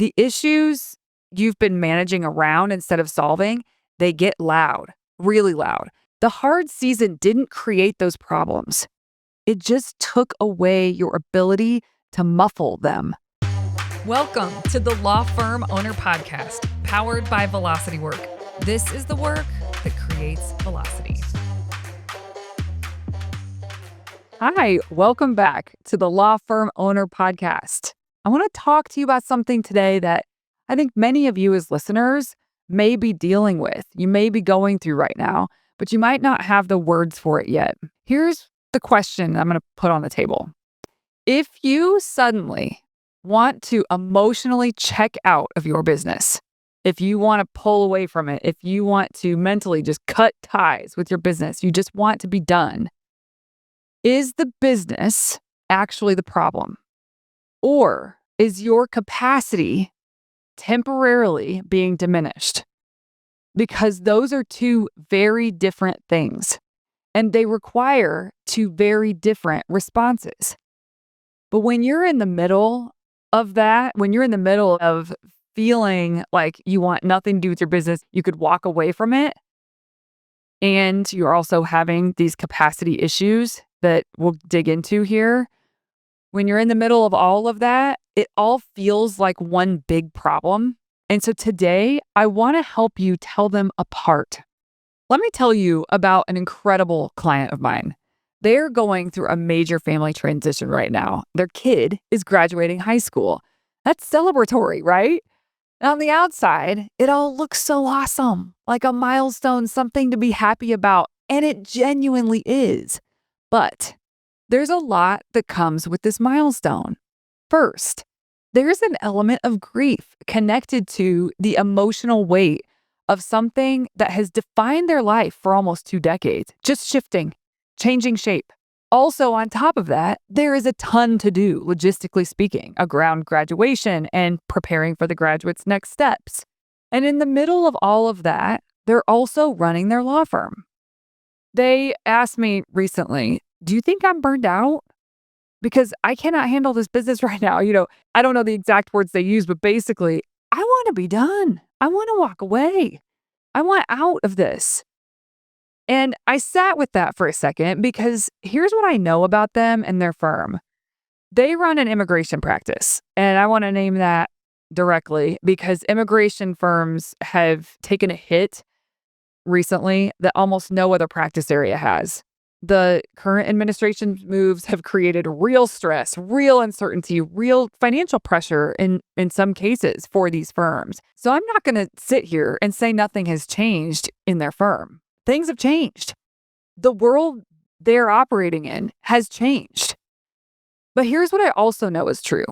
The issues you've been managing around instead of solving, they get loud, really loud. The hard season didn't create those problems. It just took away your ability to muffle them. Welcome to the Law Firm Owner Podcast, powered by Velocity Work. This is the work that creates velocity. Hi, welcome back to the Law Firm Owner Podcast. I want to talk to you about something today that I think many of you as listeners may be dealing with. You may be going through right now, but you might not have the words for it yet. Here's the question I'm going to put on the table. If you suddenly want to emotionally check out of your business, if you want to pull away from it, if you want to mentally just cut ties with your business, you just want to be done, is the business actually the problem? Or is your capacity temporarily being diminished? Because those are two very different things, and they require two very different responses. But when you're in the middle of that, when you're in the middle of feeling like you want nothing to do with your business, you could walk away from it, and you're also having these capacity issues that we'll dig into here. When you're in the middle of all of that, it all feels like one big problem. And so today, I want to help you tell them apart. Let me tell you about an incredible client of mine. They're going through a major family transition right now. Their kid is graduating high school. That's celebratory, right? And on the outside, it all looks so awesome, like a milestone, something to be happy about. And it genuinely is. But there's a lot that comes with this milestone. First, there's an element of grief connected to the emotional weight of something that has defined their life for almost 2 decades, just shifting, changing shape. Also, on top of that, there is a ton to do, logistically speaking, around graduation and preparing for the graduate's next steps. And in the middle of all of that, they're also running their law firm. They asked me recently, do you think I'm burned out? Because I cannot handle this business right now. I don't know the exact words they use, but basically, I want to be done. I want to walk away. I want out of this. And I sat with that for a second because here's what I know about them and their firm. They run an immigration practice, and I want to name that directly because immigration firms have taken a hit recently that almost no other practice area has. The current administration's moves have created real stress, real uncertainty, real financial pressure in some cases for these firms. So I'm not going to sit here and say nothing has changed in their firm. Things have changed. The world they're operating in has changed. But here's what I also know is true.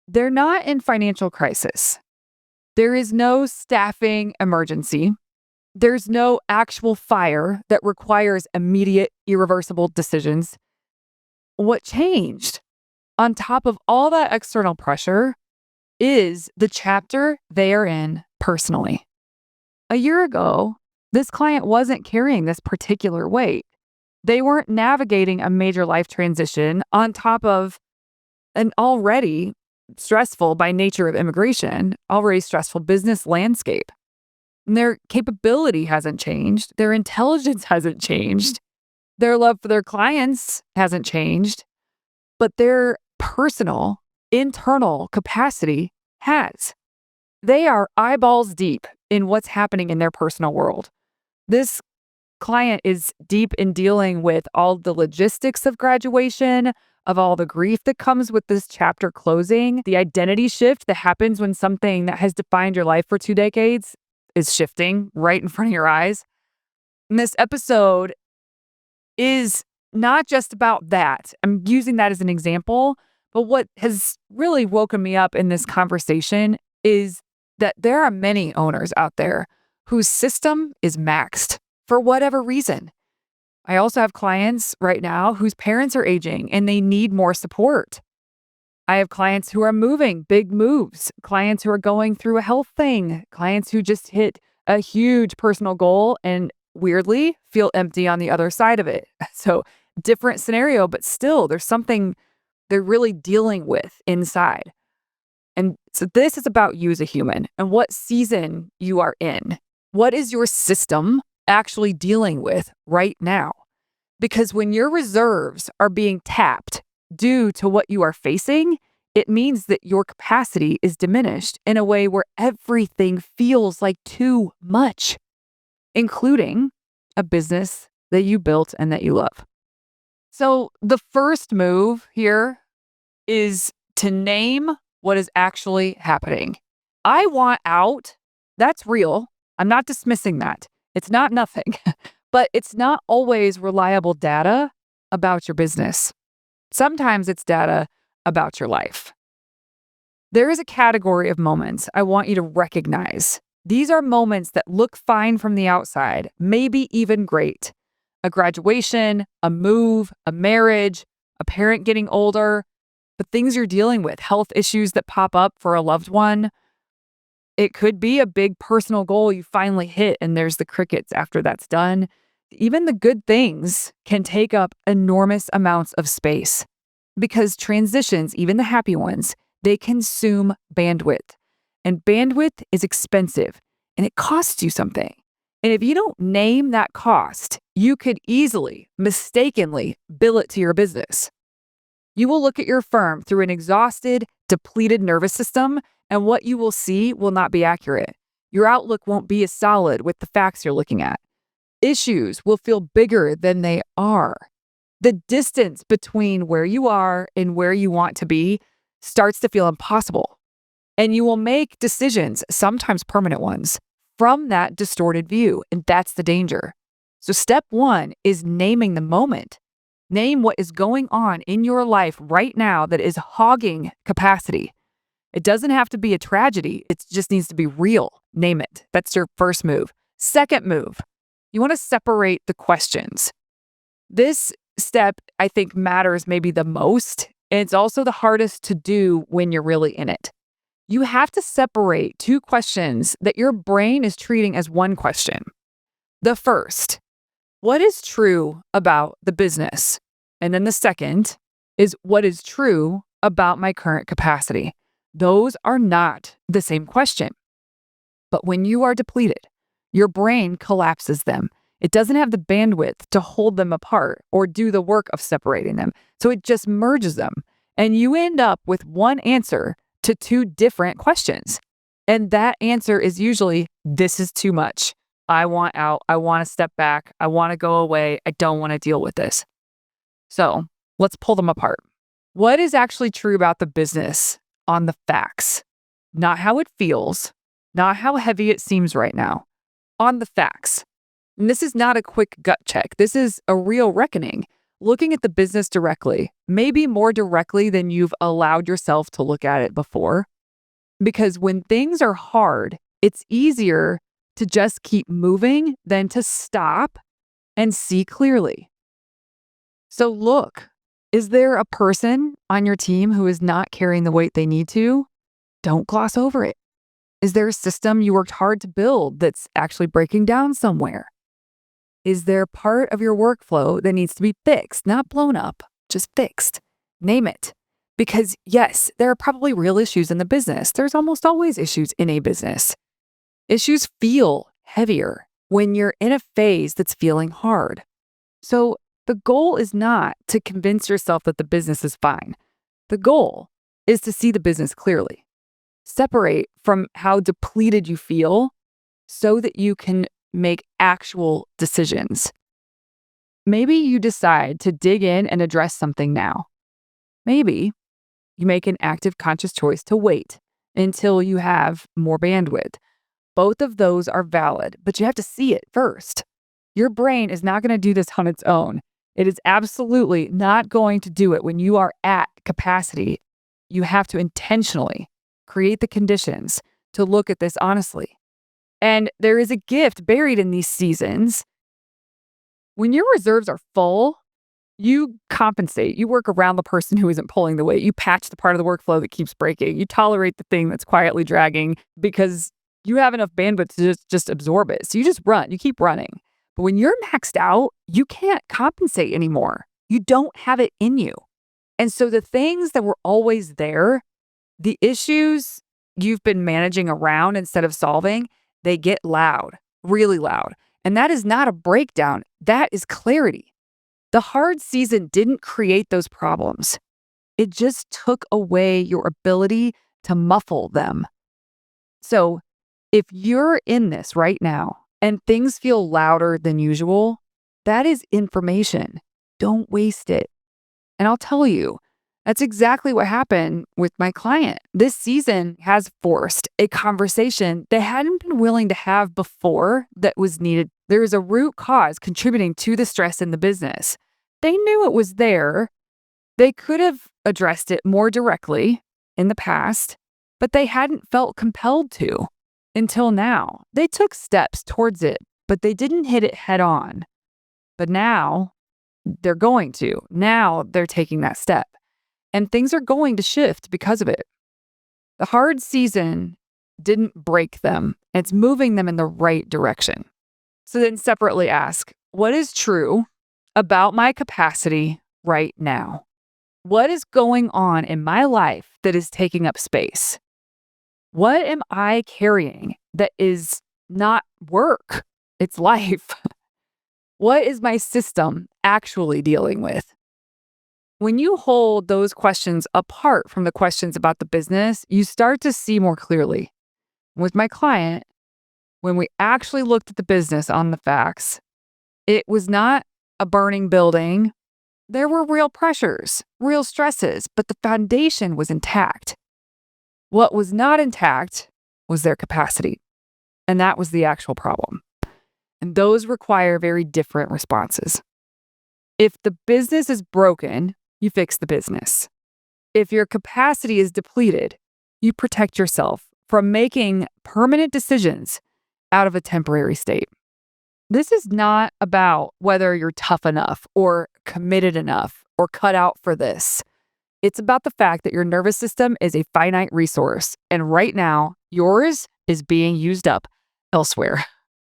They're not in financial crisis. There is no staffing emergency. There's no actual fire that requires immediate, irreversible decisions. What changed, on top of all that external pressure, is the chapter they are in personally. A year ago, this client wasn't carrying this particular weight. They weren't navigating a major life transition on top of an already stressful, by nature of immigration, already stressful business landscape. And their capability hasn't changed. Their intelligence hasn't changed. Their love for their clients hasn't changed. But their personal, internal capacity has. They are eyeballs deep in what's happening in their personal world. This client is deep in dealing with all the logistics of graduation, of all the grief that comes with this chapter closing, the identity shift that happens when something that has defined your life for 2 decades is shifting right in front of your eyes. And this episode is not just about that. I'm using that as an example, but what has really woken me up in this conversation is that there are many owners out there whose system is maxed for whatever reason. I also have clients right now whose parents are aging and they need more support. I have clients who are moving big moves, clients who are going through a health thing, clients who just hit a huge personal goal and weirdly feel empty on the other side of it. So different scenario, but still there's something they're really dealing with inside. And so this is about you as a human and what season you are in. What is your system actually dealing with right now? Because when your reserves are being tapped due to what you are facing, it means that your capacity is diminished in a way where everything feels like too much, including a business that you built and that you love. So the first move here is to name what is actually happening. I want out. That's real. I'm not dismissing that. It's not nothing, but it's not always reliable data about your business. Sometimes it's data about your life. There is a category of moments I want you to recognize. These are moments that look fine from the outside, maybe even great. A graduation, a move, a marriage, a parent getting older, the things you're dealing with, health issues that pop up for a loved one. It could be a big personal goal you finally hit and there's the crickets after that's done. Even the good things can take up enormous amounts of space because transitions, even the happy ones, they consume bandwidth. And bandwidth is expensive and it costs you something. And if you don't name that cost, you could easily, mistakenly bill it to your business. You will look at your firm through an exhausted, depleted nervous system, and what you will see will not be accurate. Your outlook won't be as solid with the facts you're looking at. Issues will feel bigger than they are. The distance between where you are and where you want to be starts to feel impossible. And you will make decisions, sometimes permanent ones, from that distorted view. And that's the danger. So step one is naming the moment. Name what is going on in your life right now that is hogging capacity. It doesn't have to be a tragedy. It just needs to be real. Name it. That's your first move. Second move, you want to separate the questions. This step, I think, matters maybe the most. And it's also the hardest to do when you're really in it. You have to separate two questions that your brain is treating as one question. The first, what is true about the business? And then the second is what is true about my current capacity? Those are not the same question. But when you are depleted, your brain collapses them. It doesn't have the bandwidth to hold them apart or do the work of separating them. So it just merges them. And you end up with one answer to two different questions. And that answer is usually, this is too much. I want out. I want to step back. I want to go away. I don't want to deal with this. So let's pull them apart. What is actually true about the business on the facts? Not how it feels, not how heavy it seems right now. On the facts. And this is not a quick gut check. This is a real reckoning. Looking at the business directly, maybe more directly than you've allowed yourself to look at it before. Because when things are hard, it's easier to just keep moving than to stop and see clearly. So look, is there a person on your team who is not carrying the weight they need to? Don't gloss over it. Is there a system you worked hard to build that's actually breaking down somewhere? Is there part of your workflow that needs to be fixed, not blown up, just fixed? Name it. Because yes, there are probably real issues in the business. There's almost always issues in a business. Issues feel heavier when you're in a phase that's feeling hard. So the goal is not to convince yourself that the business is fine. The goal is to see the business clearly. Separate from how depleted you feel so that you can make actual decisions. Maybe you decide to dig in and address something now. Maybe you make an active, conscious choice to wait until you have more bandwidth. Both of those are valid, but you have to see it first. Your brain is not going to do this on its own. It is absolutely not going to do it when you are at capacity. You have to intentionally create the conditions to look at this honestly. And there is a gift buried in these seasons. When your reserves are full, you compensate. You work around the person who isn't pulling the weight. You patch the part of the workflow that keeps breaking. You tolerate the thing that's quietly dragging because you have enough bandwidth to just absorb it. So you just run. You keep running. But when you're maxed out, you can't compensate anymore. You don't have it in you. And so the things that were always there, The issues you've been managing around instead of solving, they get loud, really loud. And that is not a breakdown. That is clarity. The hard season didn't create those problems. It just took away your ability to muffle them. So if you're in this right now and things feel louder than usual, that is information. Don't waste it. And I'll tell you, that's exactly what happened with my client. This season has forced a conversation they hadn't been willing to have before that was needed. There is a root cause contributing to the stress in the business. They knew it was there. They could have addressed it more directly in the past, but they hadn't felt compelled to until now. They took steps towards it, but they didn't hit it head on. But now they're going to. Now they're taking that step. And things are going to shift because of it. The hard season didn't break them. It's moving them in the right direction. So then separately ask, what is true about my capacity right now? What is going on in my life that is taking up space? What am I carrying that is not work? It's life. What is my system actually dealing with? When you hold those questions apart from the questions about the business, you start to see more clearly. With my client, when we actually looked at the business on the facts, it was not a burning building. There were real pressures, real stresses, but the foundation was intact. What was not intact was their capacity. And that was the actual problem. And those require very different responses. If the business is broken, you fix the business. If your capacity is depleted, you protect yourself from making permanent decisions out of a temporary state. This is not about whether you're tough enough or committed enough or cut out for this. It's about the fact that your nervous system is a finite resource, and right now, yours is being used up elsewhere.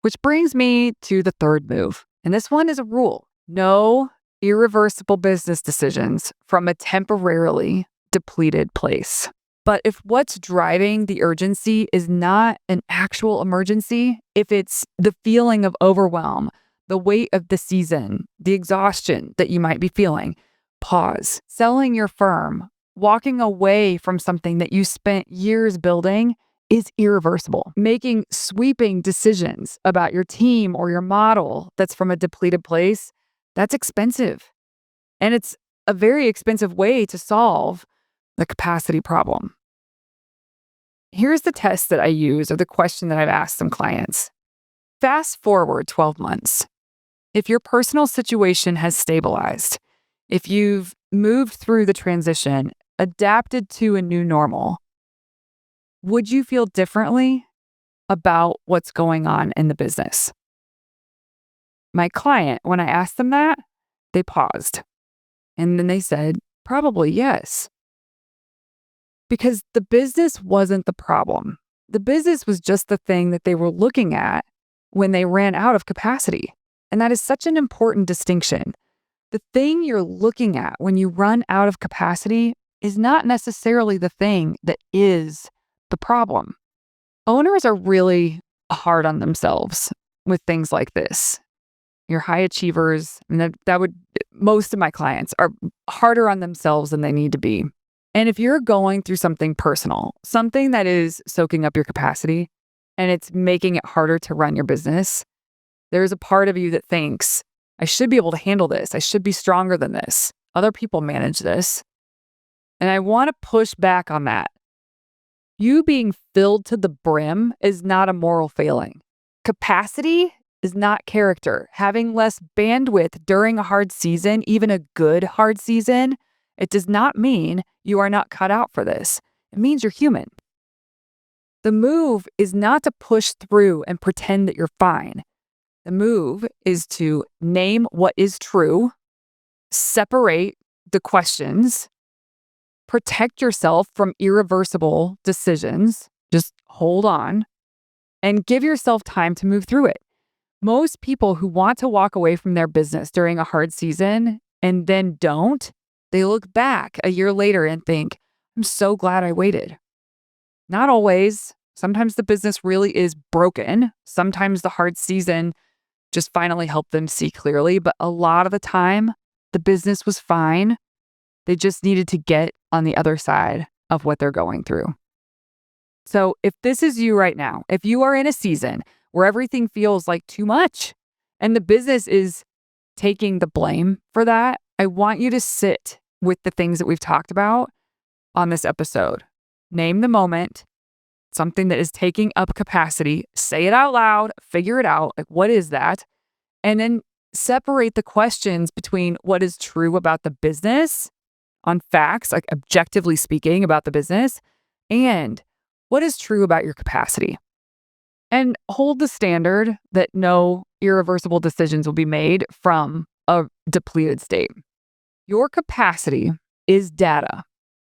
Which brings me to the third move. And this one is a rule. No irreversible business decisions from a temporarily depleted place. But if what's driving the urgency is not an actual emergency, if it's the feeling of overwhelm, the weight of the season, the exhaustion that you might be feeling, pause. Selling your firm, walking away from something that you spent years building is irreversible. Making sweeping decisions about your team or your model that's from a depleted place, that's expensive. And it's a very expensive way to solve the capacity problem. Here's the test that I use, or the question that I've asked some clients. Fast forward 12 months. If your personal situation has stabilized, if you've moved through the transition, adapted to a new normal, would you feel differently about what's going on in the business? My client, when I asked them that, they paused. And then they said, probably yes. Because the business wasn't the problem. The business was just the thing that they were looking at when they ran out of capacity. And that is such an important distinction. The thing you're looking at when you run out of capacity is not necessarily the thing that is the problem. Owners are really hard on themselves with things like this. You're high achievers, and most of my clients are harder on themselves than they need to be. And if you're going through something personal, something that is soaking up your capacity, and it's making it harder to run your business, there's a part of you that thinks, I should be able to handle this. I should be stronger than this. Other people manage this. And I want to push back on that. You being filled to the brim is not a moral failing. Capacity is not character. Having less bandwidth during a hard season, even a good hard season, it does not mean you are not cut out for this. It means you're human. The move is not to push through and pretend that you're fine. The move is to name what is true, separate the questions, protect yourself from irreversible decisions, just hold on, and give yourself time to move through it. Most people who want to walk away from their business during a hard season and then don't, they look back a year later and think, I'm so glad I waited. Not always. Sometimes the business really is broken. Sometimes the hard season just finally helped them see clearly. But a lot of the time, the business was fine. They just needed to get on the other side of what they're going through. So if this is you right now, if you are in a season where everything feels like too much and the business is taking the blame for that, I want you to sit with the things that we've talked about on this episode. Name the moment, something that is taking up capacity, say it out loud, figure it out. Like, what is that? And then separate the questions between what is true about the business on facts, like objectively speaking about the business, and what is true about your capacity. And hold the standard that no irreversible decisions will be made from a depleted state. Your capacity is data.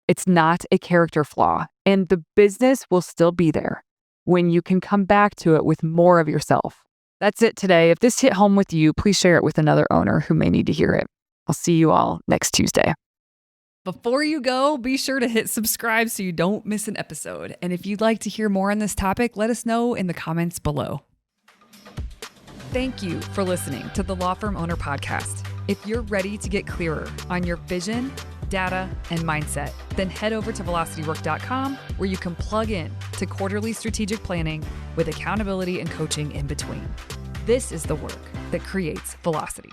It's not a character flaw, and the business will still be there when you can come back to it with more of yourself. That's it today. If this hit home with you, please share it with another owner who may need to hear it. I'll see you all next Tuesday. Before you go, be sure to hit subscribe so you don't miss an episode. And if you'd like to hear more on this topic, let us know in the comments below. Thank you for listening to the Law Firm Owner Podcast. If you're ready to get clearer on your vision, data, and mindset, then head over to velocitywork.com where you can plug in to quarterly strategic planning with accountability and coaching in between. This is the work that creates velocity.